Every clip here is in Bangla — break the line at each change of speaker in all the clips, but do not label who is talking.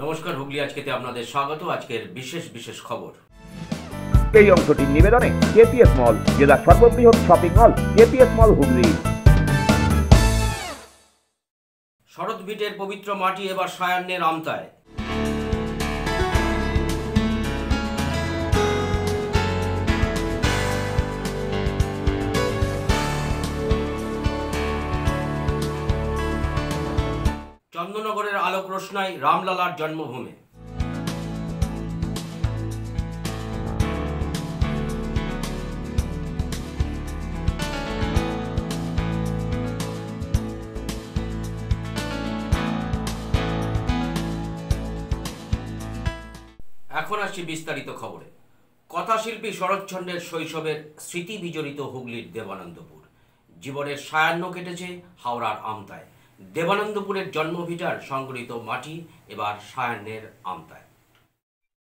নমস্কার, হুগলি আজকেতে আপনাদের স্বাগত। আজকের বিশেষ খবর।
এই অংশটির নিবেদনে কেপিএস মল, জেলার সর্ববৃহৎ শপিং মল কেপিএস মল হুগলি।
শরৎ ভিটের পবিত্র মাটি এবার সায়ান্নের আমতায়। চন্দননগরের আলোক রোশনাই রামলালার জন্মভূমি। এখন আসছি বিস্তারিত খবরে। কথাশিল্পী শরৎচন্দ্রের শৈশবের স্মৃতি বিজড়িত হুগলির দেবানন্দপুর। জীবনের সায়ান্ন কেটেছে হাওড়ার আমতায়। দেবানন্দপুরের জন্মভিটার সংগৃহীত মাটি এবার সায়ান্নের আমতায়।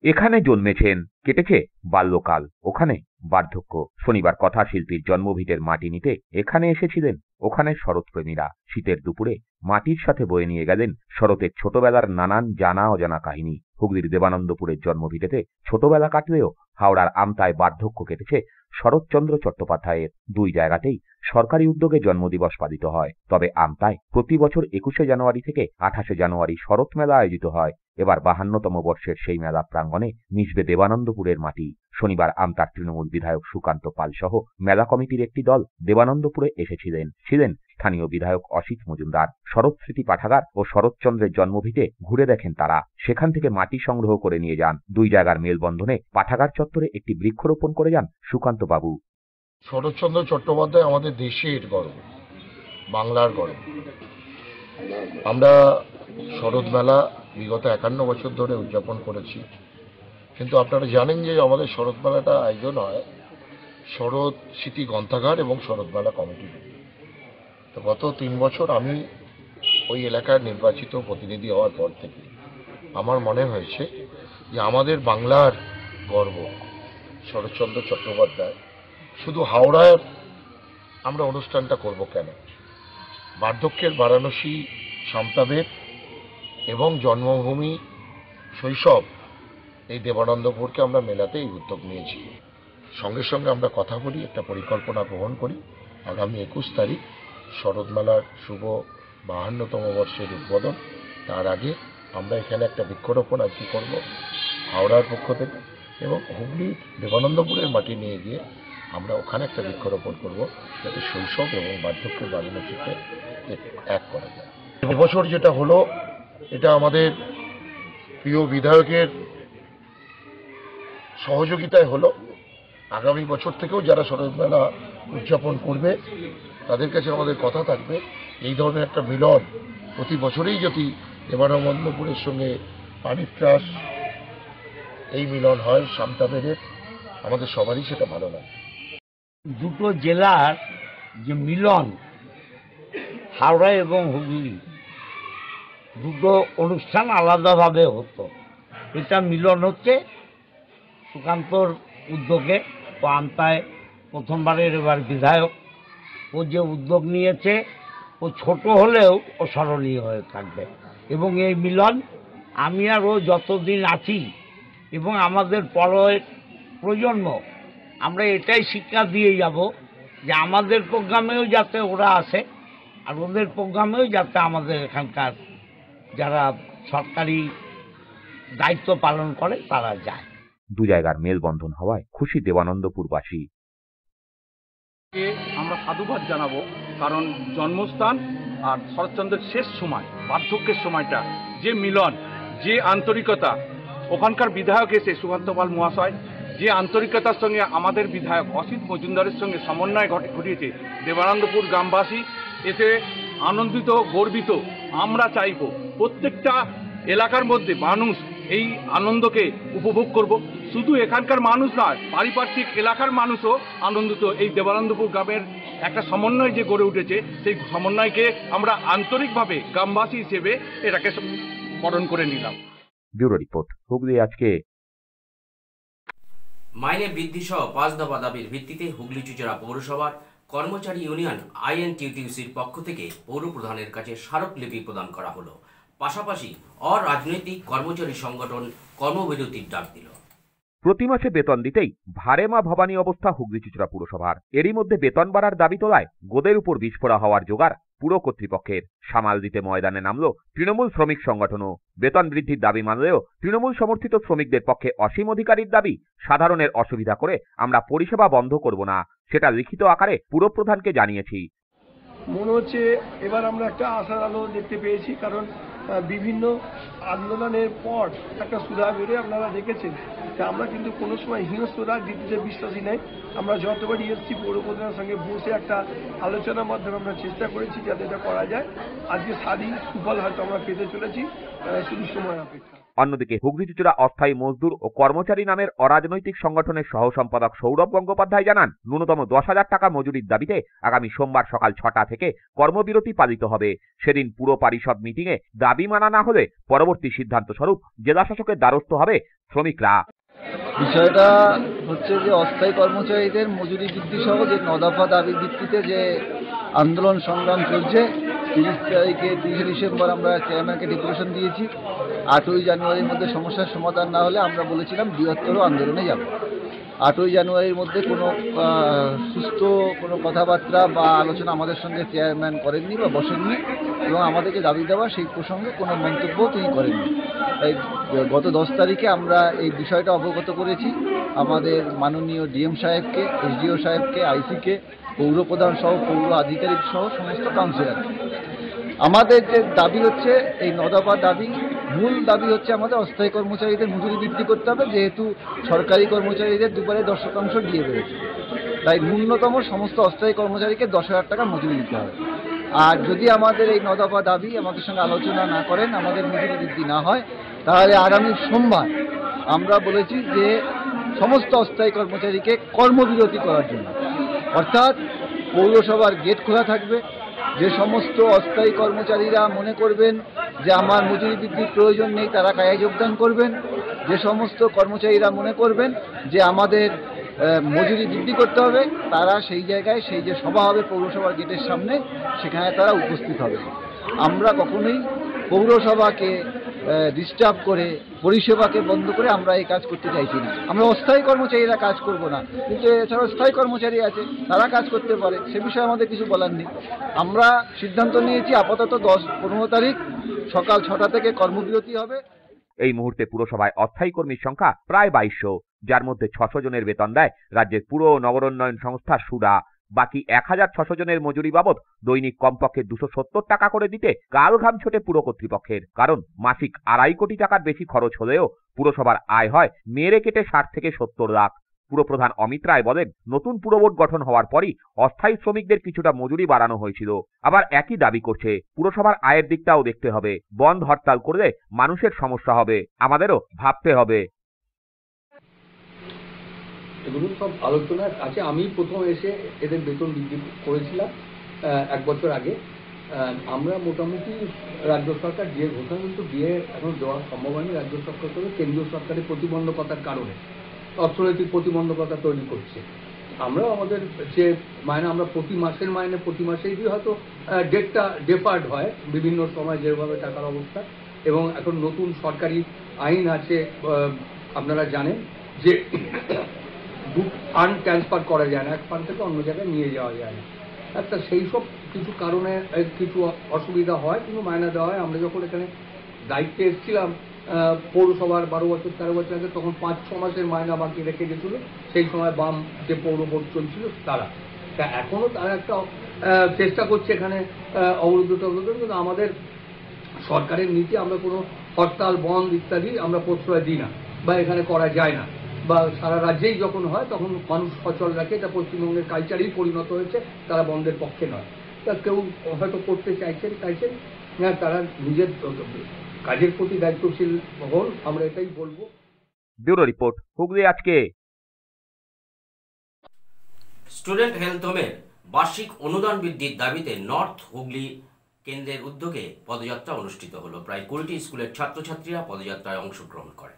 এখানে জন্মেছেন, কেটেছে বাল্যকাল, ওখানে বার্ধক্য। শনিবার কথাশিল্পীর জন্মভিটের মাটি নিতে এখানে এসেছিলেন ওখানে শরৎপ্রেমীরা। শীতের দুপুরে মাটির সাথে বয়ে নিয়ে গেলেন শরতের ছোটবেলার নানান জানা অজানা কাহিনী। হুগলির দেবানন্দপুরের জন্মভিটেতে ছোটবেলা কাটলেও হাওড়ার আমতায় বার্ধক্য কেটেছে শরৎচন্দ্র চট্টোপাধ্যায়ের। দুই জায়গাতেই সরকারি উদ্যোগে জন্মদিবস পালিত হয়। তবে আমতায় প্রতি বছর 21শে জানুয়ারি থেকে 28শে জানুয়ারি শরৎ মেলা আয়োজিত হয়। এবার 52তম বর্ষের সেই মেলা প্রাঙ্গণে মিশবে দেবানন্দপুরের মাটি। শনিবার আমতার তৃণমূল বিধায়ক সুকান্ত পাল সহ মেলা কমিটির একটি দল দেবানন্দপুরে এসেছিলেন। স্থানীয় বিধায়ক অসিত মজুমদার। শরৎ স্মৃতি পাঠাগার ও শরৎচন্দ্রের জন্মভিটে ঘুরে দেখেন তারা। সেখান থেকে মাটি সংগ্রহ করে নিয়ে যান। দুই জায়গার মেলবন্ধনে পাঠাগার চত্বরে একটি বৃক্ষরোপণ করে যান সুকান্ত বাবু।
শরৎচন্দ্র চট্টোপাধ্যায় আমাদের দেশের গর্ব, বাংলার গর্ব। আমরা শরৎ মেলা বিগত 51 বছর ধরে উদযাপন করেছি, কিন্তু আপনারা জানেন যে আমাদের শরৎ মেলাটা আয়োজন হয় শরৎ স্মৃতি গ্রন্থাগার এবং শরৎ মেলা কমিটির। তো গত 3 বছর আমি ওই এলাকার নির্বাচিত প্রতিনিধি হওয়ার পর থেকে আমার মনে হয়েছে যে আমাদের বাংলার গর্ব শরৎচন্দ্র চট্টোপাধ্যায়, শুধু হাওড়ার আমরা অনুষ্ঠানটা করব কেন? বার্ধক্যের বারাণসী সামতাবেদ এবং জন্মভূমি শৈশব এই দেবানন্দপুরকে আমরা মেলাতে এই উদ্যোগ নিয়েছি। সঙ্গে সঙ্গে আমরা কথা বলি, একটা পরিকল্পনা গ্রহণ করি। আগামী 21 তারিখ শরৎ মেলার শুভ 52তম বর্ষের উদ্বোধন। তার আগে আমরা এখানে একটা বৃক্ষরোপণ আজকে করব হাওড়ার পক্ষ থেকে, এবং হুগলির দেবানন্দপুরের মাটি নিয়ে গিয়ে আমরা ওখানে একটা বৃক্ষরোপণ করব, যাতে শৈশব এবং বার্ধক্যের বারাণসীকে এক করা যায়। এবছর যেটা হলো, এটা আমাদের প্রিয় বিধায়কের সহযোগিতায় হলো। আগামী বছর থেকেও যারা শরৎ মেলা উদযাপন করবে তাদের কাছে আমাদের কথা থাকবে, এই ধরনের একটা মিলন প্রতি বছরেই যদি দেবানন্দপুরের সঙ্গে পানির ত্রাস এই মিলন হয় সামতাবেদের, আমাদের সবারই সেটা ভালো লাগে।
দুটো জেলার যে মিলন, হাওড়া এবং হুগলি, দুটো অনুষ্ঠান আলাদাভাবে হতো। এটা মিলন হচ্ছে সুকান্তর উদ্যোগে। ও আমতায় প্রথমবারের এবার বিধায়ক, ও যে উদ্যোগ নিয়েছে ও ছোট হলেও ও স্মরণীয় হয়ে থাকবে। এবং এই মিলন আমি আর ও যতদিন আছি এবং আমাদের পরের প্রজন্ম, আমরা এটাই শিক্ষা দিয়ে যাব যে আমাদের প্রোগ্রামেও যাতে ওরা আসে, আর ওদের প্রোগ্রামেও যাতে আমাদের এখানকার যারা সরকারি দায়িত্ব পালন করে তারা যায়।
দু জায়গার মেলবন্ধন হওয়ায় খুশি দেবানন্দপুরবাসী।
আমরা সাধুবাদ জানাবো, কারণ জন্মস্থান আর শরৎচন্দ্রের শেষ সময়, বার্ধক্যের সময়টা, যে মিলন, যে আন্তরিকতা, ওখানকার বিধায়ক এসে সুকান্ত পাল মহাশয় যে আন্তরিকতার সঙ্গে আমাদের বিধায়ক অসিত মজুমদারের সঙ্গে সমন্বয় ঘটিয়েছে, দেবানন্দপুর গ্রামবাসী এতে আনন্দিত, গর্বিত। আমরা চাইব প্রত্যেকটা এলাকার মধ্যে মানুষ এই আনন্দকে উপভোগ করব। শুধু এখানকার মানুষ নয়, পারিপার্শ্বিক এলাকার মানুষও আনন্দিত। এই দেবানন্দপুর গ্রামের একটা সমন্বয় যে গড়ে উঠেছে, সেই সমন্বয়কে আমরা আন্তরিকভাবে গ্রামবাসী হিসেবে এটাকে বরণ করে নিলাম।
ব্যুরো রিপোর্ট, হুগলি আজকে।
মাইনে বৃদ্ধি সহ 5 দফা দাবির ভিত্তিতে হুগলি চুঁচুড়া পৌরসভার কর্মচারী ইউনিয়ন INTUTUCর পক্ষ থেকে পৌর প্রধানের কাছে স্মারকলিপি প্রদান করা হলো। পাশাপাশি অরাজনৈতিক কর্মচারী সংগঠন কর্মবিরতির ডাক দিল।
প্রতি মাসে বেতন দিতেই ভারে মা ভবানী অবস্থা হুগলি চুঁচুড়া পুরসভার। এরই মধ্যে বেতন বাড়ার দাবি তোলায় গোদের উপর বিস্ফোরা হওয়ার জোগাড় পুর কর্তৃপক্ষের। সামাল দিতে ময়দানে নামল তৃণমূল শ্রমিক সংগঠনও। বেতন বৃদ্ধির দাবি মানলেও তৃণমূল সমর্থিত শ্রমিকদের পক্ষে অসীম অধিকারীর দাবি, সাধারণের অসুবিধা করে আমরা পরিষেবা বন্ধ করব না, সেটা লিখিত আকারে পুরপ্রধানকে জানিয়েছি।
মনে হচ্ছে এবার আমরা একটা আশার আলো দেখতে পেয়েছি, কারণ বিভিন্ন আন্দোলনের পর একটা সুধা বেড়ে আপনারা দেখেছেন। তা আমরা কিন্তু কোনো সময় হিংস্র রাজনীতিতে বিশ্বাসী নাই। আমরা যতবার এসছি পৌরপ্রধানের সঙ্গে বসে একটা আলোচনার মাধ্যমে আমরা চেষ্টা করেছি যাতে এটা করা যায়। আজকে সাদী সুফল হয়তো আমরা পেতে চলেছি, শুধু সময় অপেক্ষা।
অন্যদিকে হুগলি চুঁচুড়া অস্থায়ী মজদুর ও কর্মচারী নামের অরাজনৈতিক সংগঠনের সহ সম্পাদক সৌরভ গঙ্গোপাধ্যায় জানান, ন্যূনতম 10,000 টাকা মজুরির দাবিতে আগামী সোমবার সকাল 6টা থেকে কর্মবিরতি পালিত হবে। সেদিন পুর পরিষদ মিটিংয়ে দাবি মানা না হলে পরবর্তী সিদ্ধান্ত স্বরূপ জেলা শাসকের দ্বারস্থ হবে শ্রমিকরা।
বিষয়টা হচ্ছে যে অস্থায়ী কর্মচারীদের মজুরি বৃদ্ধি সহ যে 9 দফা দাবির ভিত্তিতে যে আন্দোলন সংগ্রাম চলছে, 30 ডিসেম্বর আমরা চেয়ারম্যানকে ডেপুটেশন দিয়েছি। 8ই জানুয়ারির মধ্যে সমস্যার সমাধান না হলে আমরা বলেছিলাম বৃহত্তর আন্দোলনে যাব। 8ই জানুয়ারির মধ্যে কোনো সুস্থ কোনো কথাবার্তা বা আলোচনা আমাদের সঙ্গে চেয়ারম্যান করেননি বা বসেননি, এবং আমাদেরকে দাবি দেওয়া সেই প্রসঙ্গে কোনো মন্তব্য তিনি করেননি। তাই গত 10 তারিখে আমরা এই বিষয়টা অবগত করেছি আমাদের মাননীয় ডিএম সাহেবকে, এসডিও সাহেবকে, আইসিকে, পৌরপ্রধান সহ পৌর আধিকারিক সহ সমস্ত কাউন্সিলরকে। আমাদের যে দাবি হচ্ছে এই 9 দফা দাবি, মূল দাবি হচ্ছে আমাদের অস্থায়ী কর্মচারীদের মজুরি বৃদ্ধি করতে হবে, যেহেতু সরকারি কর্মচারীদের দুবারে 10% দিয়ে বেড়েছে। তাই ন্যূনতম সমস্ত অস্থায়ী কর্মচারীকে 10,000 টাকা মজুরি দিতে হবে। আর যদি আমাদের এই 9 দফা দাবি আমাদের সঙ্গে আলোচনা না করেন, আমাদের মজুরি বৃদ্ধি না হয়, তাহলে আগামী সোমবার আমরা বলেছি যে সমস্ত অস্থায়ী কর্মচারীকে কর্মবিরতি করার জন্য, অর্থাৎ পৌরসভার গেট খোলা থাকবে। যে সমস্ত অস্থায়ী কর্মচারীরা মনে করবেন যে আমার মজুরি বৃদ্ধির প্রয়োজন নেই, তারা কাজে যোগদান করবেন। যে সমস্ত কর্মচারীরা মনে করবেন যে আমাদের মজুরি বৃদ্ধি করতে হবে, তারা সেই জায়গায়, সেই যে সভা হবে পৌরসভার গেটের সামনে, সেখানে তারা উপস্থিত হবে। আমরা কখনোই পৌরসভাকে ডিস্টার্ব করে, পরিষেবাকে বন্ধ করে আমরা এই কাজ করতে চাইছি না। আমরা অস্থায়ী কর্মচারীরা কাজ করব না, কিন্তু এছাড়া স্থায়ী কর্মচারী আছে, তারা কাজ করতে পারে, সে বিষয়ে আমাদের কিছু বলার নেই। আমরা সিদ্ধান্ত নিয়েছি আপাতত 10-15 তারিখ সকাল 6টা থেকে কর্মবিরতি হবে।
এই মুহূর্তে পুরসভায় অস্থায়ী কর্মীর সংখ্যা প্রায় 2200, যার মধ্যে 600 জনের বেতন দেয় রাজ্যের পুর ও নগরোন্নয়ন সংস্থা সুরা। বাকি 1600 জনের মজুরি বাবদ দৈনিক কমপক্ষে 270 টাকা করে দিতে কাল ঘাম ছোটে পুর কর্তৃপক্ষের। কারণ মাসিক 2.5 কোটি টাকার বেশি খরচ হলেও পুরসভার আয় হয় মেরে কেটে 60 থেকে 70 লাখ। পুরপ্রধান অমিত রায় বলেন, নতুন পুরবোর্ড গঠন হওয়ার পরই অস্থায়ী শ্রমিকদের কিছুটা মজুরি বাড়ানো হয়েছিল। আবার একই দাবি করছে, পুরসভার আয়ের দিকটাও দেখতে হবে। বন্ধ হরতাল করলে মানুষের সমস্যা হবে, আমাদেরও ভাবতে হবে।
এগুলো সব আলোচনার আছে। আমি প্রথম এসে এদের বেতন বৃদ্ধি করেছিলাম 1 বছর আগে। আমরা মোটামুটি রাজ্য সরকার যে ঘোষণা কিন্তু দিয়ে এখন দেওয়া সম্ভব হয়নি। রাজ্য সরকার তবে কেন্দ্রীয় সরকারের প্রতিবন্ধকতার কারণে অর্থনৈতিক প্রতিবন্ধকতা তৈরি করছে। আমরাও আমাদের যে মাইনে আমরা প্রতি মাসের মাইনে প্রতি মাসেই দিয়ে, হয়তো ডেটটা ডেফার্ড হয় বিভিন্ন সময় যেভাবে টাকার অবস্থা। এবং এখন নতুন সরকারি আইন আছে, আপনারা জানেন যে ফান্ড ট্রান্সফার করা যায় না, এক ফান্ড থেকে অন্য জায়গায় নিয়ে যাওয়া যায় না। একটা সেই সব কিছু কারণে কিছু অসুবিধা হয়, কিন্তু মাইনে দেওয়া হয়। আমরা যখন এখানে দায়িত্বে এসেছিলাম পৌরসভার 12 বছর 13 বছর আগে, তখন 5-6 মাসের মাইনা বাকি রেখে গেছিল। সেই সময় বাম যে পৌর বোর্ড চলছিল তারা, তা এখনও তারা একটা চেষ্টা করছে এখানে অবরুদ্ধ, কিন্তু আমাদের সরকারের নীতি আমরা কোনো হরতাল বন্ধ ইত্যাদি আমরা প্রশ্রয় দিই না, বা এখানে করা যায় না, বা সারা রাজ্যেই যখন হয় তখন মানুষ সচল রাখে। এটা পশ্চিমবঙ্গের কালচারেই পরিণত হয়েছে, তারা বন্ধের পক্ষে নয়। তা কেউ হয়তো করতে চাইছেন, তারা নিজের কাজের প্রতি দায়িত্বশীল হন, আমরা এটাই বলবো।
ব্যুরো রিপোর্ট, হুগলি আজকে।
স্টুডেন্ট হেলথ হোমের বার্ষিক অনুদান বৃদ্ধির দাবিতে নর্থ হুগলি কেন্দ্রের উদ্যোগে পদযাত্রা অনুষ্ঠিত হলো। প্রায় 20টি স্কুলের ছাত্রছাত্রীরা পদযাত্রায় অংশগ্রহণ করে।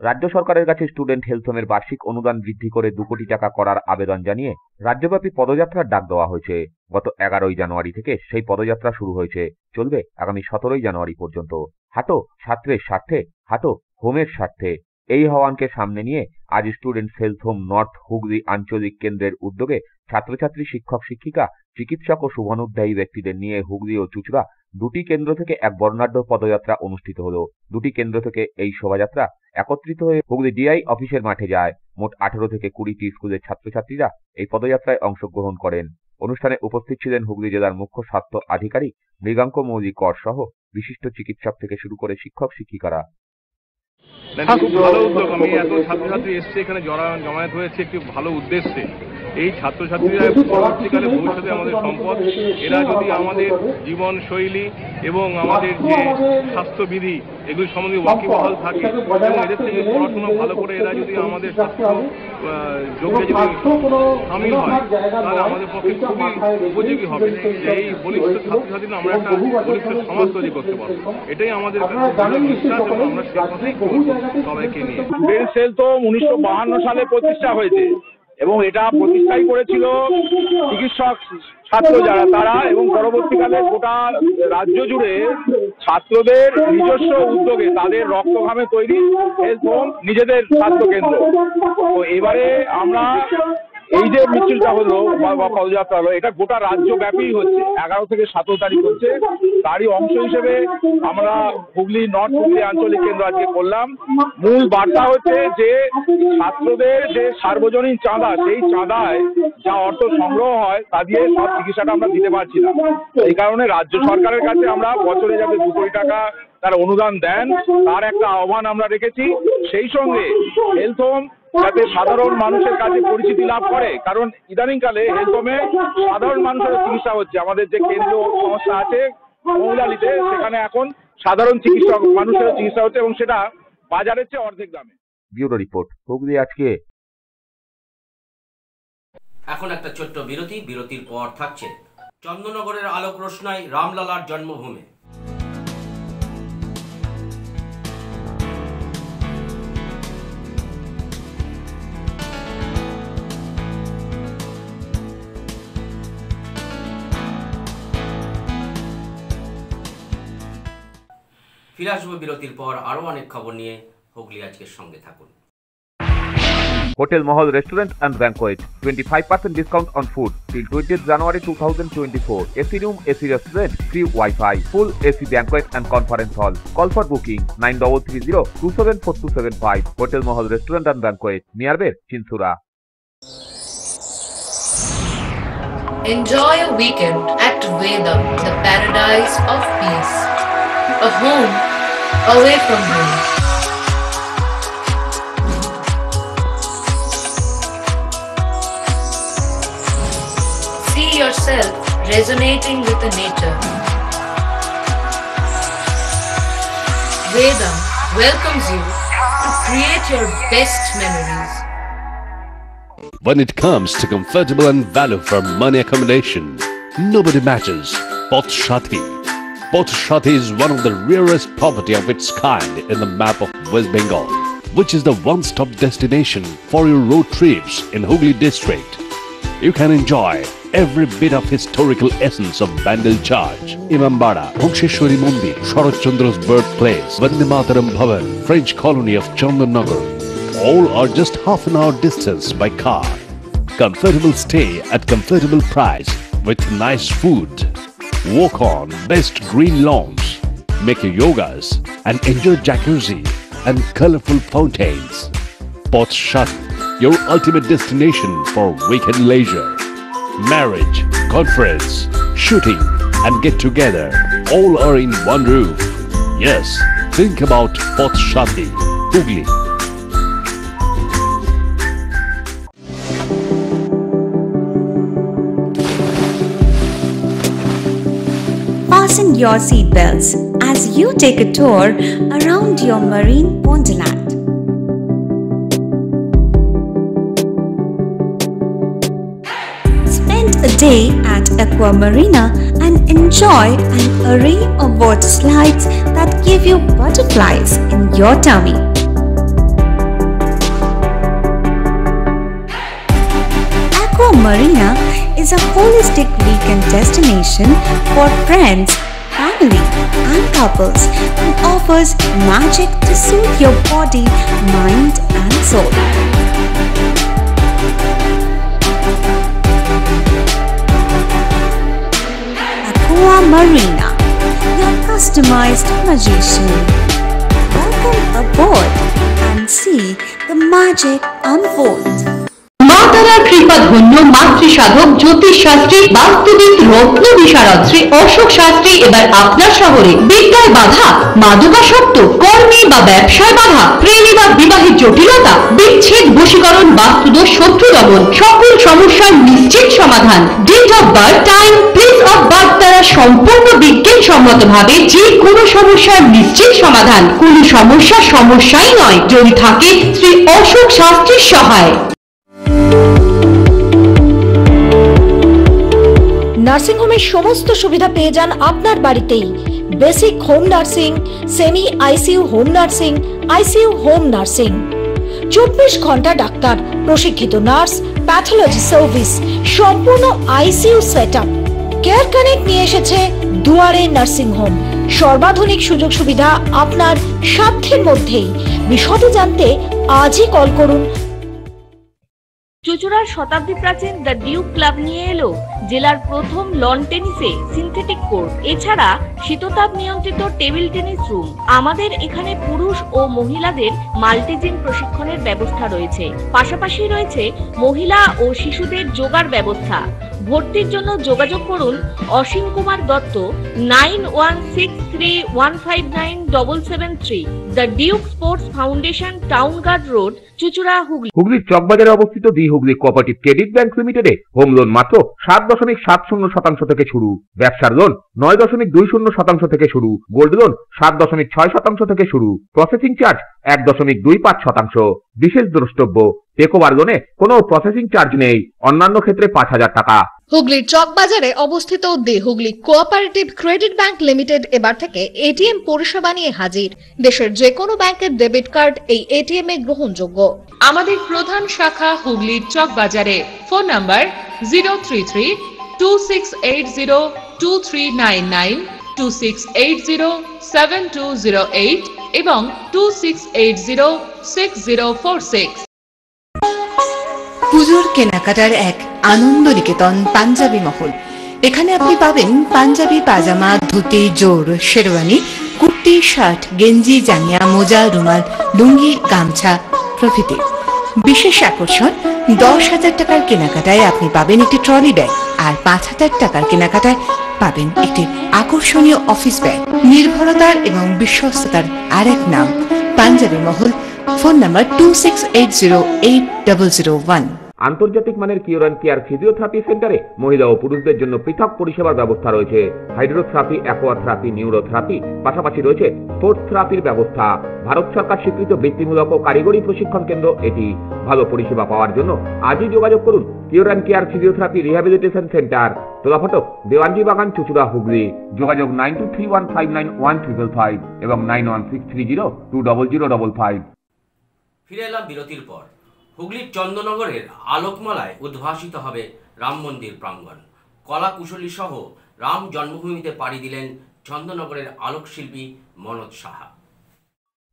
রাজ্য সরকারের কাছে স্টুডেন্ট হেলথ হোমের বার্ষিক অনুদান বৃদ্ধি করে 2 কোটি টাকা করার আবেদন জানিয়ে রাজ্যব্যাপী পদযাত্রার ডাক দেওয়া হয়েছে। গত 11ই জানুয়ারি থেকে সেই পদযাত্রা শুরু হয়েছে, চলবে আগামী 17ই জানুয়ারি পর্যন্ত। হাঁটো ছাত্রের স্বার্থে, হাঁটো হোমের স্বার্থে, এই আহ্বানকে সামনে নিয়ে আজ students health home north Hooghly আঞ্চলিক কেন্দ্রের উদ্যোগে ছাত্রছাত্রী, শিক্ষক শিক্ষিকা, চিকিৎসক ও শুভানুধ্যায়ী ব্যক্তিদের নিয়ে হুগলি ও চুঁচুড়া দুটি কেন্দ্র থেকে এক বর্ণাঢ্য পদযাত্রা অনুষ্ঠিত হলো। দুটি কেন্দ্র থেকে এই শোভাযাত্রা একত্রিত হয়ে হুগলি ডিআই অফিসের মাঠে যায়। মোট 18 থেকে 20টি স্কুলের ছাত্রছাত্রীরা এই পদযাত্রায় অংশগ্রহণ করেন। অনুষ্ঠানে উপস্থিত ছিলেন হুগলি জেলার মুখ্য স্বাস্থ্য আধিকারিক মৃগাঙ্ক মৌলিক কর সহ বিশিষ্ট চিকিৎসক থেকে শুরু করে শিক্ষক শিক্ষিকারা।
খুব ভালো উদ্যোগ। আমি এত ছাত্রছাত্রী এসছে এখানে জমায়েত হয়েছে একটি ভালো উদ্দেশ্যে। এই ছাত্রছাত্রীরা পরবর্তীকালে ভবিষ্যতে আমাদের সম্পদ। এরা যদি আমাদের জীবনশৈলী এবং আমাদের যে স্বাস্থ্যবিধি এগুলি সম্বন্ধে ওয়াকিবহাল থাকে এবং এদের থেকে পড়াশোনা ভালো করে এরা যদি আমাদের স্বাস্থ্য যোগ্যে যদি সামিল হয় তাহলে আমাদের পক্ষে খুবই উপযোগী হবে। এই বলিষ্ঠ ছাত্রছাত্রী আমরা একটা বলিষ্ঠ সমাজ তৈরি করতে পারবো, এটাই আমাদের বিশ্বাস এবং আমরা সে কথাই করবো সবাইকে নিয়ে।
স্টুডেন্টস হেলথ হোম 1952 সালে প্রতিষ্ঠা হয়েছে এবং এটা প্রতিষ্ঠাই করেছিল চিকিৎসক ছাত্র যারা তারা, এবং পরবর্তীকালে গোটা রাজ্য জুড়ে ছাত্রদের নিজস্ব উদ্যোগে তাদের রক্তঘামে তৈরি হেলথ হোম, নিজেদের স্বাস্থ্য কেন্দ্র। তো এবারে আমরা এই যে মিছিলটা হলো বা পদযাত্রা হলো, এটা গোটা রাজ্যব্যাপী হচ্ছে, 11 থেকে 17 তারিখ হচ্ছে। তারই অংশ হিসেবে আমরা হুগলি নর্থ হুগলি আঞ্চলিক কেন্দ্র আজকে করলাম। মূল বার্তা হচ্ছে যে ছাত্রদের যে সার্বজনীন চাঁদা, সেই চাঁদায় যা অর্থ সংগ্রহ হয় তা দিয়ে সব চিকিৎসাটা আমরা দিতে পারছি না। এই কারণে রাজ্য সরকারের কাছে আমরা বছরে যাতে 2 কোটি টাকা তারা অনুদান দেন তার একটা আহ্বান আমরা রেখেছি। সেই সঙ্গে হেলথ হোম যাতে সাধারণ মানুষের কাছে পরিচিতি লাভ করে, কারণ ইদানিংকালে হেলথ হোমে সাধারণ মানুষের চিকিৎসা হচ্ছে। আমাদের যে কেন্দ্রীয় সংস্থা আছে মৌলালিতে, সেখানে এখন সাধারণ চিকিৎসক মানুষের চিকিৎসা হচ্ছে এবং সেটা বাজারের চেয়ে অর্ধেক দামে।
ব্যুরো রিপোর্ট, হুগলি আজকে।
এখন একটা ছোট্ট বিরতি। বিরতির পর থাকছে চন্দননগরের আলোক রোশনাই রামলালার জন্মভূমি। ফিরে আসবো বিরতির পর আরো অনেক খবর নিয়ে। হুগলি আজকের সঙ্গে থাকুন।
Hotel Mahal Restaurant and Banquet, 25% discount on food till 20th January 2024. AC room, AC restaurant, free Wi-Fi, full AC banquet and conference hall. Call for booking 9330-274275. Hotel Mahal Restaurant and Banquet, nearby Chinsura.
Enjoy a weekend at Vedam, the paradise of peace. A home away from home. See yourself resonating with the nature. Vedam welcomes you to create your best memories.
When it comes to comfortable and value for money accommodation, nobody matches Poth Shati. Poth Shati is one of the rarest property of its kind in the map of West Bengal, which is the one-stop destination for your road trips in Hooghly district. You can enjoy every bit of historical essence of Bandel Church, Imambara, Bhongsheshwari Mandir, Sharat Chandra's birthplace, Vande Mataram Bhavan, French colony of Chandanagar. All are just half an hour distance by car. Comfortable stay at comfortable price with nice food. Walk on best green lawns, make your yogas and enjoy jacuzzi and colorful fountains. Poth Shati, your ultimate destination for weekend leisure. Marriage, conference, shooting and get together all are in one roof. Yes, think about Poth Shati, Hooghly.
Fasten your seatbelts as you take a tour around your marine wonderland. Spend a day at Aqua Marina and enjoy an array of water slides that give you butterflies in your tummy. Aqua Marina is a holistic weekend destination for friends, family and couples and offers magic to soothe your body, mind and soul. Aqua Marina, your customized magician. Welcome aboard and see the magic unfold.
মা তারার কৃপা ধন্য মাতৃ সাধক জ্যোতিষ শাস্ত্রী বাস্তুবিদ রত্ন বিশারদ শ্রী অশোক শাস্ত্রী এবার আপনার শহরে। বিদ্যায় বাধা, মাদকাসক্ত, কর্মে বা ব্যবসায় বাধা, প্রেমে বা বিবাহের জটিলতা, বিচ্ছেদ, বশীকরণ, বাস্তুদোষ, শত্রু দমন, সকল সমস্যার নিশ্চিত সমাধান। Date of birth, time, place of birth দ্বারা সম্পূর্ণ বিজ্ঞানসম্মত ভাবে যে কোনো সমস্যার নিশ্চিত সমাধান। কোনো সমস্যাই নয় যদি থাকে শ্রী অশোক শাস্ত্রীর সহায়।
নার্সিং হোমের সমস্ত সুবিধা পেয়ে যান আপনার বাড়িতেই। Basic home nursing, semi ICU home nursing, ICU home nursing, 24 ঘন্টা ডাক্তার, প্রশিক্ষিত নার্স, প্যাথোলজি সার্ভিস, সম্পূর্ণ আইসিইউ সেটআপ। কেয়ার কানেক্ট নিয়ে এসেছে দুয়ারে নার্সিং হোম। সর্বাধুনিক সুযোগ সুবিধা আপনার সাধ্যের মধ্যেই। বিশদে জানতে আজই কল করুন।
চুঁচুড়ার শতাব্দী প্রাচীন দ্য ডিউক ক্লাব নিয়ে এলো জেলার প্রথম লন টেনিসে সিনথেটিক কোর্ট, এছাড়া শীততাপ নিয়ন্ত্রিত টেবিল টেনিস রুম। আমাদের এখানে পুরুষ ও মহিলাদের মাল্টিজিম প্রশিক্ষণের ব্যবস্থা রয়েছে, পাশাপাশি রয়েছে মহিলা ও শিশুদের যোগার ব্যবস্থা। ভর্তির জন্য যোগাযোগ করুন Ashim Kumar Dutta 9163159773। The Duke sports foundation, town guard road, চুঁচুড়া, হুগলি।
হুগলির চকবাজারে অবস্থিত the Hooghly cooperative credit bank লিমিটেডে হোম লোন মাত্র 7.70% থেকে শুরু, ব্যবসার লোন 9.20% থেকে শুরু, গোল্ড লোন 7.6% থেকে শুরু, প্রসেসিং চার্জ 1.25%। বিশেষ দ্রষ্টব্য, টেকওভার লোনে কোনো প্রসেসিং চার্জ নেই, অন্যান্য ক্ষেত্রে 5,000 টাকা।
হুগলির চকবাজারে অবস্থিত the Hooghly cooperative credit bank limited এবার থেকে এটিএম পরিষেবা নিয়ে হাজির। দেশের যে কোনো ব্যাংকের ডেবিট কার্ড এই এটিএম এ গ্রহণযোগ্য।
আমাদের প্রধান শাখা হুগলির চকবাজারে। ফোন নাম্বার 033-2680-2399, 2680-7208 এবং 2680-6046।
পুজোর কেনাকাটার এক আনন্দ নিকেতন পাঞ্জাবি মহল। এখানে আপনি পাবেন পাঞ্জাবি, পাজামা, ধুতি, জোর, শেরওয়ানি, কুর্তি, শার্ট, গেঞ্জি, জাঙ্গিয়া, মোজা, রুমাল, লুঙ্গি, গামছা প্রভৃতি। বিশেষ আকর্ষণ, 10,000 টাকার কেনাকাটায় আপনি পাবেন একটি ট্রলি ব্যাগ, আর 5,000 টাকার কেনাকাটায় পাবেন একটি আকর্ষণীয় অফিস ব্যাগ। নির্ভরতার এবং বিশ্বস্ততার আরেক নাম পাঞ্জাবি মহল। Phone number 26808001।
আন্তর্জাতিক মানের কিওর অ্যান্ড কেয়ার ফিজিওথেরাপি সেন্টারে মহিলা ও পুরুষদের জন্য পৃথক পরিষেবার ব্যবস্থা রয়েছে। হাইড্রোথেরাপি, অ্যাকোয়াথেরাপি, নিউরোথেরাপি, পাশাপাশি রয়েছে স্পোর্টস থেরাপির ব্যবস্থা। ভারত সরকার স্বীকৃত বৃত্তিমূলক ও কারিগরি প্রশিক্ষণ কেন্দ্র এটি। ভালো পরিষেবা পাওয়ার জন্য আজই যোগাযোগ করুন cure and care physiotherapy rehabilitation centre, Tolaphatak, Dewanji Bagan, চুঁচুড়া, হুগলি। যোগাযোগ 9231591555 এবং 9163020055।
ফিরে এলাম বিরতির পর। হুগলির চন্দননগরের আলোকমালায় উদ্ভাসিত হবে রাম মন্দির প্রাঙ্গণ। কলা কুশলী সহ রাম জন্মভূমিতে পাড়ি দিলেন চন্দননগরের আলোকশিল্পী মনোজ সাহা।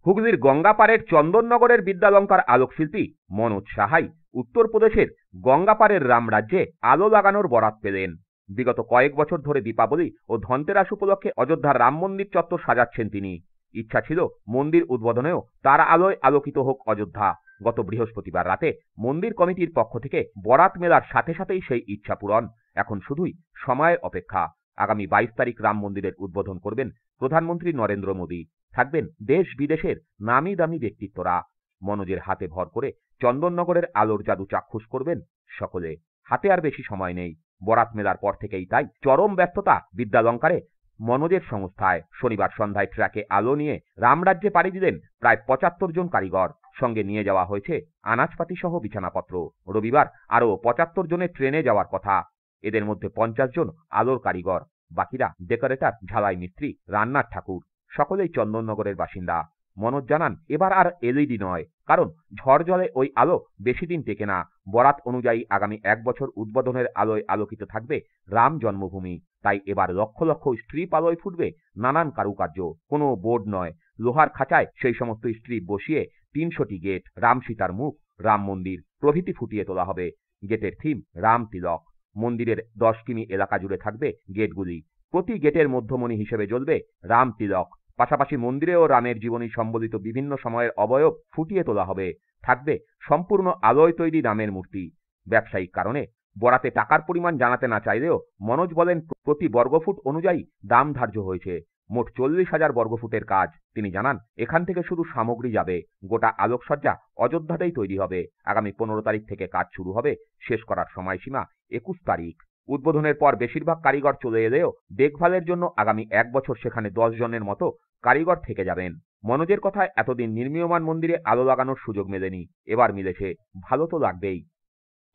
হুগলির গঙ্গাপাড়ের চন্দননগরের বিদ্যালঙ্কার আলোকশিল্পী মনোজ সাহাই উত্তরপ্রদেশের গঙ্গাপাড়ের রামরাজ্যে আলো লাগানোর বরাত পেলেন। বিগত কয়েক বছর ধরে দীপাবলি ও ধনতেরাস উপলক্ষে অযোধ্যার রাম মন্দির চত্বর সাজাচ্ছেন তিনি। ইচ্ছা ছিল মন্দির উদ্বোধনেও তার আলোয় আলোকিত হোক অযোধ্যা। গত বৃহস্পতিবার রাতে মন্দির কমিটির পক্ষ থেকে বরাত মেলার সাথে সাথেই সেই ইচ্ছা পূরণ। এখন শুধুই সময়ের অপেক্ষা। আগামী 22 তারিখ রাম মন্দিরের উদ্বোধন করবেন প্রধানমন্ত্রী নরেন্দ্র মোদী। থাকবেন দেশ বিদেশের নামি দামি ব্যক্তিত্বরা। মনোজের হাতে ভর করে চন্দননগরের আলোর জাদু চাক্ষুষ করবেন সকলে। হাতে আর বেশি সময় নেই। বরাত মেলার পর থেকেই তাই চরম ব্যস্ততা বিদ্যালঙ্কারে মনোজের সংস্থায়। শনিবার সন্ধ্যায় ট্রাকে আলো নিয়ে রামরাজ্যে পাড়ি দিলেন প্রায় 75 জন কারিগর। সঙ্গে নিয়ে যাওয়া হয়েছে আনাজপাতি সহ বিছানাপত্র। রবিবার আরও 75 জনের ট্রেনে যাওয়ার কথা। এদের মধ্যে 50 জন আলোর কারিগর, বাকিরা ডেকোরেটর, ঝালাই মিস্ত্রি, রান্নার ঠাকুর। সকলেই চন্দননগরের বাসিন্দা। মনোজ জানান এবার আর এলইডি নয়, কারণ ঝড় জলে ওই আলো বেশি দিন টেকে না। বরাত অনুযায়ী আগামী 1 বছর উদ্বোধনের আলোয় আলোকিত থাকবে রাম জন্মভূমি। তাই এবার লক্ষ লক্ষ স্ট্রিপ আলোয় ফুটবে নানান কারুকার্য। কোনো বোর্ড নয়, লোহার খাঁচায় সেই সমস্ত স্ট্রিপ বসিয়ে 300টি গেট, রাম সীতার মুখ, রাম মন্দির প্রভৃতি ফুটিয়ে তোলা হবে। গেটের থিম রাম তিলক। মন্দিরের 10 কিমি এলাকা জুড়ে থাকবে গেটগুলি। প্রতি গেটের মধ্যমণি হিসেবে জ্বলবে রাম তিলক। পাশাপাশি মন্দিরেও রামের জীবনী সম্বলিত বিভিন্ন সময়ের অবয়ব ফুটিয়ে তোলা হবে। থাকবে সম্পূর্ণ আলোয় তৈরি রামের মূর্তি। ব্যবসায়িক কারণে বরাতে টাকার পরিমাণ জানাতে না চাইলেও মনোজ বলেন প্রতি বর্গফুট অনুযায়ী দাম ধার্য হয়েছে। মোট 40,000 বর্গফুটের কাজ। তিনি জানান এখান থেকে শুধু সামগ্রী যাবে, গোটা আলোকসজ্জা অযোধ্যাতেই তৈরি হবে। আগামী 15 তারিখ থেকে কাজ শুরু হবে, শেষ করার সময়সীমা 21 তারিখ। উদ্বোধনের পর বেশিরভাগ কারিগর চলে এলেও দেখভালের জন্য আগামী 1 বছর সেখানে 10 জনের মতো কারিগর থেকে যাবেন। মনোজের কথায় এতদিন নির্মীয়মান মন্দিরে আলো লাগানোর সুযোগ মেলেনি, এবার মিলেছে, ভালো তো লাগবেই।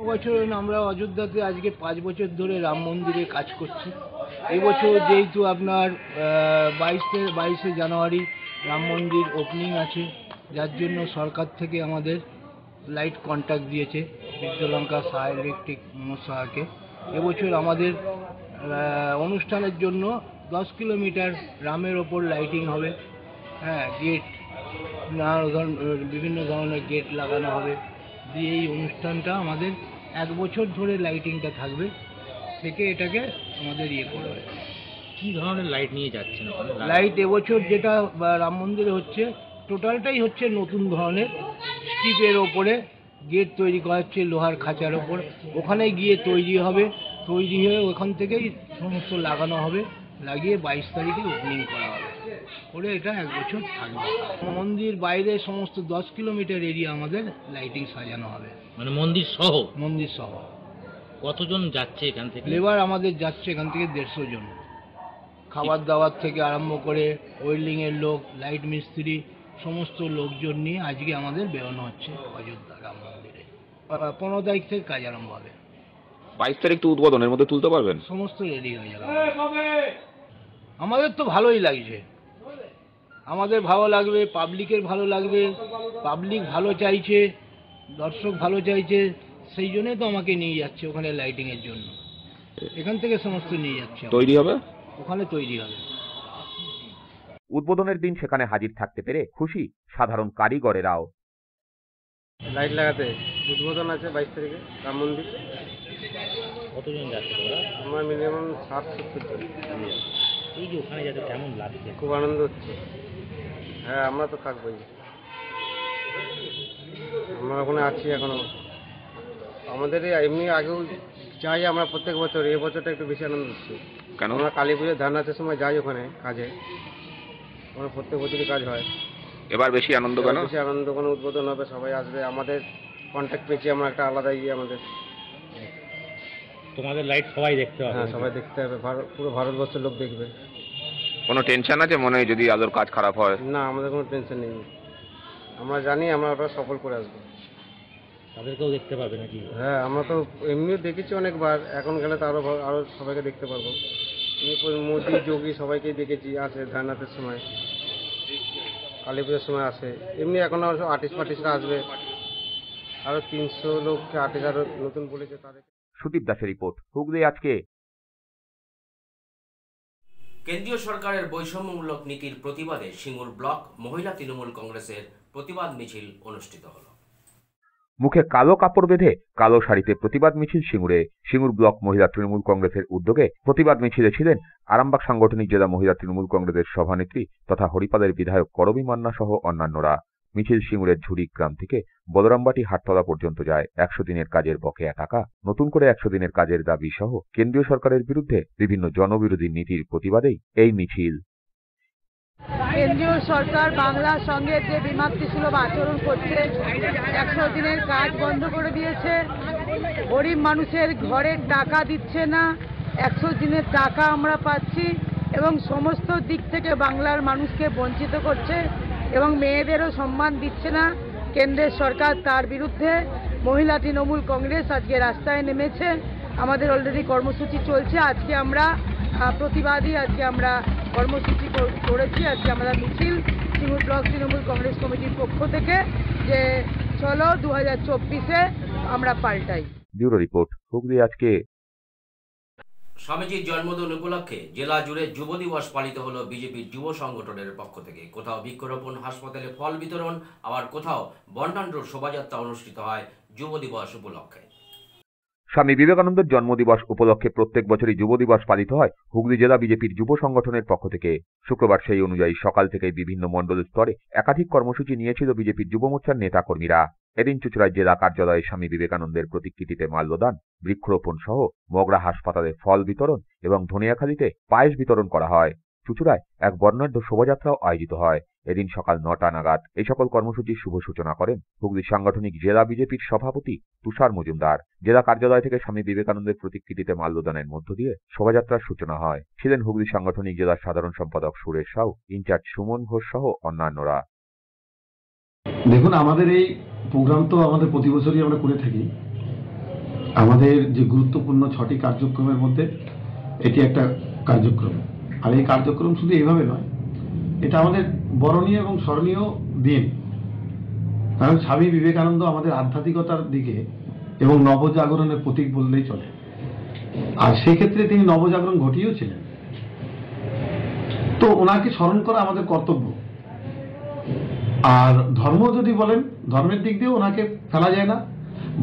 বছর আমরা অযোধ্যাতে আজকে 5 বছর ধরে রাম মন্দিরে কাজ করছি। এবছর যেহেতু আপনার 22শে জানুয়ারি রাম মন্দির ওপেনিং আছে, যার জন্য সরকার থেকে আমাদের লাইট কন্ট্রাক্ট দিয়েছে বিদ্যালঙ্কা সাহা ইলেকট্রিক সাহাকে। এবছর আমাদের অনুষ্ঠানের জন্য 10 কিলোমিটার রামের ওপর লাইটিং হবে। হ্যাঁ, গেট বিভিন্ন ধরনের গেট লাগানো হবে দিয়ে এই অনুষ্ঠানটা আমাদের 1 বছর ধরে লাইটিংটা থাকবে, থেকে এটাকে আমাদের করবে।
কী ধরনের লাইট নিয়ে যাচ্ছেন?
লাইট এবছর যেটা রাম মন্দিরে হচ্ছে টোটালটাই হচ্ছে নতুন ধরনের স্ট্রিপের ওপরে গেট তৈরি করা হচ্ছে লোহার খাঁচার ওপর। ওখানে গিয়ে তৈরি হবে, তৈরি হয়ে ওখান থেকেই সমস্ত লাগানো হবে, লাগিয়ে 22 তারিখে ওপেনিং করা হবে, করে এটা 1 বছর থাকবে। মন্দির বাইরে সমস্ত 10 কিলোমিটার এরিয়া আমাদের লাইটিং সাজানো হবে।
মানে মন্দির সহ?
মন্দির সহ।
কতজন যাচ্ছে এখান থেকে?
লেবার আমাদের যাচ্ছে এখান থেকে 150 জন। খাবার দাবার থেকে আরম্ভ করে ওয়েল্ডিংয়ের লোক, লাইট মিস্ত্রি, সমস্ত লোকজন নিয়ে আজকে আমাদের বেরোনো হচ্ছে অযোধ্যা রাম মন্দিরে। 15 তারিখ থেকে কাজ আরম্ভ হবে।
22 তারিখ তো উদ্বোধনের মধ্যে তুলতে পারবেন?
সমস্ত রেডি হয়ে যাবে। আমাদের তো ভালোই লাগছে, আমাদের ভালো লাগবে, পাবলিকের ভালো লাগবে, পাবলিক ভালো চাইছে, দর্শক ভালো চাইছে, সেই জন্যই তো আমাকে নিয়ে যাচ্ছে ওখানে লাইটিংয়ের জন্য। এখান থেকে সমস্ত নিয়ে যাচ্ছে,
তৈরি হবে
ওখানে তৈরি হবে।
উদ্বোধনের দিন সেখানে হাজির থাকতে পেরে খুশি সাধারণ কারিগরেরাও।
লাইট লাগাতে উদ্বোধন আছে 22 তারিখে রাম মন্দির।
কতজন যাচ্ছে তোমরা?
আমার মিনিমাম 60-70 জন।
এই যে ওখানে যাতে কেমন লাগছে?
খুব আনন্দ হচ্ছে। হ্যাঁ, আমরা তো থাকবোই, আমরা ওখানে আছি এখনো। আমাদের এমনি আগেও যাই আমরা প্রত্যেক বছর, এই বছরটা একটু বেশি আনন্দ হচ্ছে।
কেন?
আমরা কালী পুজোর ধারণাতে সময় যাই ওখানে কাজে, আমরা প্রত্যেক বছরই কাজ হয়।
এবার বেশি আনন্দ কেন?
বেশি আনন্দ, কোনো উদ্বোধন হবে, সবাই আসবে, আমাদের কন্ট্যাক্ট পেয়েছি আমরা একটা আলাদা আমাদের।
তোমাদের লাইট সবাই দেখতে হবে?
হ্যাঁ, সবাই দেখতে হবে, পুরো ভারতবর্ষের লোক দেখবে।
কোনো টেনশন আছে মনে হয় যদি আলোর কাজ খারাপ হয়?
না, আমাদের কোনো টেনশন নেই, আমরা জানি আমরা ওটা সফল করে আসবো।
তাদেরকেও দেখতে পাবে নাকি?
হ্যাঁ, আমরা তো এমনিও দেখেছি অনেকবার, এখন গেলে তো আরো সবাইকে দেখতে পারবো। মোদি, যোগী সবাইকেই দেখেছি, আসে ধারনাথের সময়, কালী পুজোর সময় আসে। এমনি এখন আর্টিস্টরা আসবে, আরো 300 লোককে আর্টিস্ট আরো নতুন বলেছে তাদের।
সুদীপ দাসের রিপোর্ট, হুগলি আজকে।
কেন্দ্রীয় সরকারের বৈষম্যমূলক নীতির প্রতিবাদে সিঙ্গুর ব্লক মহিলা তৃণমূল কংগ্রেসের প্রতিবাদ মিছিল অনুষ্ঠিত হল।
মুখে কালো কাপড় বেঁধে কালো শাড়িতে প্রতিবাদ মিছিল সিঙ্গুরে। সিঙ্গুর ব্লক মহিলা তৃণমূল কংগ্রেসের উদ্যোগে প্রতিবাদ মিছিলে ছিলেন আরামবাগ সাংগঠনিক জেলা মহিলা তৃণমূল কংগ্রেসের সভানেত্রী তথা হরিপালের বিধায়ক করবী মান্না সহ অন্যান্যরা। মিছিল সিঙ্গুরের ঝুড়ি গ্রাম থেকে বলরামবাটি হাটতলা পর্যন্ত যায়। 100 দিনের কাজের বকেয়া টাকা, নতুন করে 100 দিনের কাজের দাবি সহ কেন্দ্রীয় সরকারের বিরুদ্ধে বিভিন্ন জনবিরোধী নীতির প্রতিবাদেই এই মিছিল।
কেন্দ্রীয় সরকার বাংলার সঙ্গে যে বিমাতৃসুলভ আচরণ করছে, 100 দিনের কাজ বন্ধ করে দিয়েছে, গরিব মানুষের ঘরের টাকা দিচ্ছে না, 100 দিনের টাকা আমরা পাচ্ছি এবং সমস্ত দিক থেকে বাংলার মানুষকে বঞ্চিত করছে এবং মেয়েদেরও সম্মান দিচ্ছে না কেন্দ্রের সরকার। তার বিরুদ্ধে মহিলা তৃণমূল কংগ্রেস আজকে রাস্তায় নেমেছে। আমাদের অলরেডি কর্মসূচি চলছে। আজকে আমরা প্রতিবাদী, আজকে আমরা কর্মসূচি করেছি, আজকে আমরা মিছিল সিঙ্গুর ব্লক তৃণমূল কংগ্রেস কমিটির পক্ষ থেকে যে চলো 2024-এ আমরা পাল্টাই।
ব্যুরো রিপোর্ট, হুগলি আজকে।
স্বামীজির জন্মদিন উপলক্ষে জেলা জুড়ে যুব দিবস পালিত হলো বিজেপির যুব সংগঠনের পক্ষ থেকে। কোথাও বৃক্ষরোপণ, হাসপাতালে ফল বিতরণ, আবার কোথাও বর্ণাঢ্য শোভাযাত্রা অনুষ্ঠিত হয় যুব দিবস উপলক্ষে।
স্বামী বিবেকানন্দের জন্মদিবস উপলক্ষে প্রত্যেক বছরই যুব দিবস পালিত হয় হুগলি জেলা বিজেপির যুব সংগঠনের পক্ষ থেকে। শুক্রবার সেই অনুযায়ী সকাল থেকে বিভিন্ন মণ্ডল স্তরে একাধিক কর্মসূচি নিয়েছিল বিজেপির যুব মোর্চার নেতা কর্মীরা। এদিন চুঁচুড়ায় জেলা কার্যালয়ে স্বামী বিবেকানন্দের প্রতিকৃতিতে মাল্যদান, বৃক্ষরোপণ সহ মগরা হাসপাতালে ফল বিতরণ এবং ধনিয়াখালীতে পায়েস বিতরণ করা হয়। চুঁচুড়ায় এক বর্ণাঢ্য শোভাযাত্রাও আয়োজিত হয়। এদিন সকাল 9টা নাগাদ এই সকল কর্মসূচির শুভ সূচনা করেন হুগলি সাংগঠনিক জেলা বিজেপির সভাপতি তুষার মজুমদার। জেলা কার্যালয় থেকে স্বামী বিবেকানন্দের প্রতিকৃতিতে মাল্যদানের মধ্য দিয়ে শোভাযাত্রার সূচনা হয়। ছিলেন হুগলি সাংগঠনিক জেলার সাধারণ সম্পাদক সুরেশ সাউ, ইনচার্জ সুমন ঘোষ সহ অন্যান্যরা।
দেখুন, আমাদের এই প্রোগ্রাম তো আমাদের প্রতি বছরই আমরা করে থাকি। আমাদের যে গুরুত্বপূর্ণ 6টি কার্যক্রমের মধ্যে এটি একটা কার্যক্রম। আর এই কার্যক্রম শুধু এইভাবে নয়, এটা আমাদের বরণীয় এবং স্মরণীয় দিন। কারণ স্বামী বিবেকানন্দ আমাদের আধ্যাত্মিকতার দিকে এবং নবজাগরণের প্রতীক বললেই চলে। আর সেক্ষেত্রে তিনি নবজাগরণ ঘটিয়েছিলেন। তো ওনাকে স্মরণ করা আমাদের কর্তব্য। আর ধর্ম যদি বলেন, ধর্মের দিক দিয়েও ওনাকে ফেলা যায় না।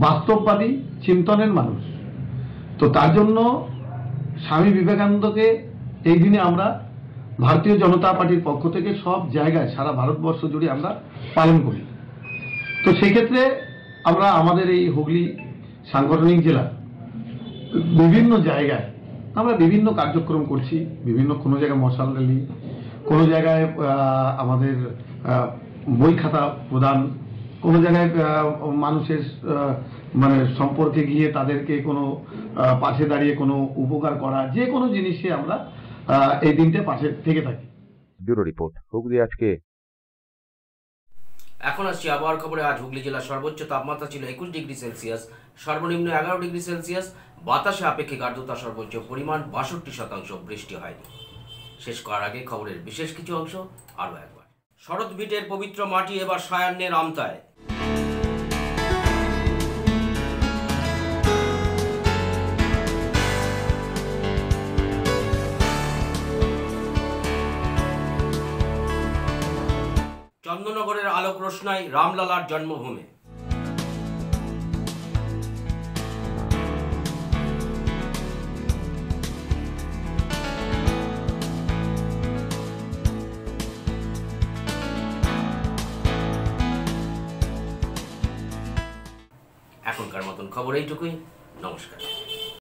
বাস্তববাদী চিন্তনের মানুষ। তো তার জন্য স্বামী বিবেকানন্দকে এই দিনে আমরা ভারতীয় জনতা পার্টির পক্ষ থেকে সব জায়গায় সারা ভারতবর্ষ জুড়ে আমরা পালন করি। তো সেক্ষেত্রে আমরা আমাদের এই হুগলি সাংগঠনিক জেলা বিভিন্ন জায়গায় আমরা বিভিন্ন কার্যক্রম করছি। বিভিন্ন কোনো জায়গায় মশাল র্যালি, কোনো জায়গায় আমাদের বই খাতা প্রদান, কোনো জায়গায় মানুষের মানে সম্পর্কে গিয়ে তাদেরকে কোনো পাশে দাঁড়িয়ে কোনো উপকার করা, যে কোনো জিনিসে আমরা এই দিনটা পাশে থেকে থাকি।
ব্যুরো রিপোর্ট, হুগলি আজকে।
এখন আসছি আবহাওয়ার খবরে। আজ হুগলি জেলার সর্বোচ্চ তাপমাত্রা ছিল 21 ডিগ্রি সেলসিয়াস, সর্বনিম্ন 11 ডিগ্রি সেলসিয়াস। বাতাসে আপেক্ষিক আর্দ্রতা সর্বোচ্চ পরিমাণ 62%। বৃষ্টি হয়নি। শেষ করার আগে খবরের বিশেষ কিছু অংশ আরও একবার। শরৎ ভিটের পবিত্র মাটি এবার সায়ান্নের আমতায়। চন্দননগরের আলোক রোশনাই রামলালার জন্মভূমি। এখনকার মতন খবর এইটুকুই। নমস্কার।